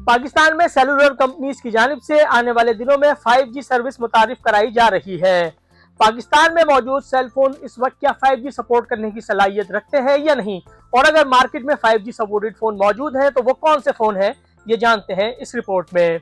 पाकिस्तान में cellular companies की जानिब से आने वाले दिनों में 5G सर्विस मुतारिफ कराई जा रही है। पाकिस्तान में मौजूद सेल फोन इस वक्त क्या 5G सपोर्ट करने की सलाहियत रखते हैं या नहीं, और अगर मार्केट में 5G सपोर्टेड फोन मौजूद हैं तो वो कौन से फोन हैं, ये जानते हैं इस रिपोर्ट में।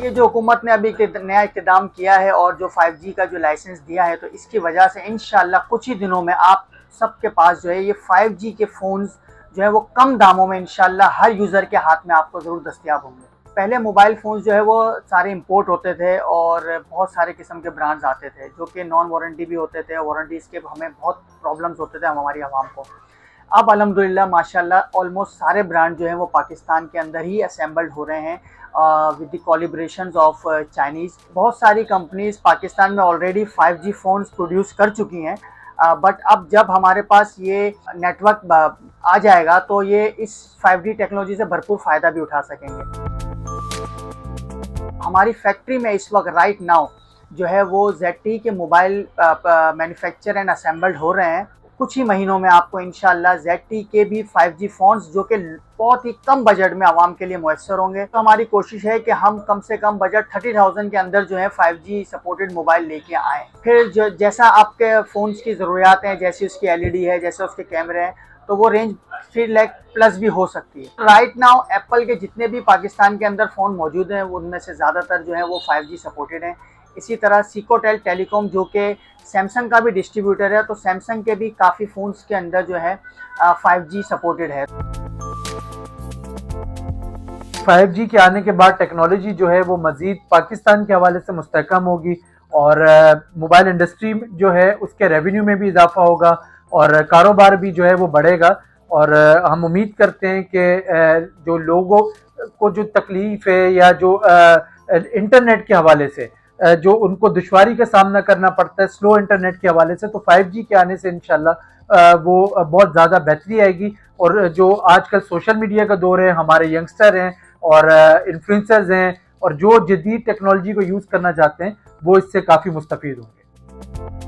ये जो हुकूमत ने अभी नया इक़्तिदाम किया है और जो 5G का जो लाइसेंस दिया है, तो इसकी वजह से इंशाल्लाह कुछ ही दिनों में आप सबके पास जो है ये 5G के फ़ोन्स जो है वो कम दामों में इंशाल्लाह हर यूज़र के हाथ में आपको ज़रूर दस्तयाब होंगे। पहले मोबाइल फ़ोन्स जो है वो सारे इंपोर्ट होते थे और बहुत सारे किस्म के ब्रांड्स आते थे जो कि नॉन वारंटी भी होते थे, वारंटीज़ के हमें बहुत प्रॉब्लम्स होते थे हमारी आवाम को। अब अल्हम्दुलिल्लाह माशाल्लाह ऑलमोस्ट सारे ब्रांड जो हैं वो पाकिस्तान के अंदर ही असेंबल्ड हो रहे हैं with the collaborations of Chinese. बहुत सारी कंपनीज पाकिस्तान में ऑलरेडी 5G फ़ोन्स प्रोड्यूस कर चुकी हैं, बट अब जब हमारे पास ये नेटवर्क आ जाएगा तो ये इस 5G टेक्नोलॉजी से भरपूर फ़ायदा भी उठा सकेंगे। हमारी फैक्ट्री में इस वक्त राइट नाउ जो है वो ZTE के मोबाइल मैन्युफैक्चर एंड असेंबल्ड हो रहे हैं। कुछ ही महीनों में आपको इंशाल्लाह ZTE के भी 5G फ़ोन्स जो कि बहुत ही कम बजट में आवाम के लिए मुयस्सर होंगे। तो हमारी कोशिश है कि हम कम से कम बजट 30,000 के अंदर जो है 5G सपोर्टेड मोबाइल लेके आएँ। फिर जो जैसा आपके फ़ोन्स की ज़रूरियात हैं, जैसी उसकी LED है, जैसे उसके कैमरे हैं, तो वो रेंज 3 लाख प्लस भी हो सकती है। राइट नाउ एप्पल के जितने भी पाकिस्तान के अंदर फ़ोन मौजूद हैं उनमें से ज़्यादातर जो है वो 5G सपोर्टेड हैं। इसी तरह सिकोटेल टेलीकॉम जो कि सैमसंग का भी डिस्ट्रीब्यूटर है, तो सैमसंग के भी काफ़ी फ़ोन्स के अंदर जो है 5G सपोर्टेड है। 5G के आने के बाद टेक्नोलॉजी जो है वो मज़ीद पाकिस्तान के हवाले से मुस्तहकम होगी और मोबाइल इंडस्ट्री जो है उसके रेवेन्यू में भी इजाफा होगा और कारोबार भी जो है वो बढ़ेगा। और हम उम्मीद करते हैं कि जो लोगों को जो तकलीफ़ है या जो इंटरनेट के हवाले से जो उनको दुश्वारी का सामना करना पड़ता है स्लो इंटरनेट के हवाले से, तो 5G के आने से इंशाल्लाह वो बहुत ज़्यादा बेहतरी आएगी। और जो आजकल सोशल मीडिया का दौर है, हमारे यंगस्टर हैं और इन्फ्लुएंसर्स हैं और जो जदीद टेक्नोलॉजी को यूज़ करना चाहते हैं वो इससे काफ़ी मुस्तफ़ीद होंगे।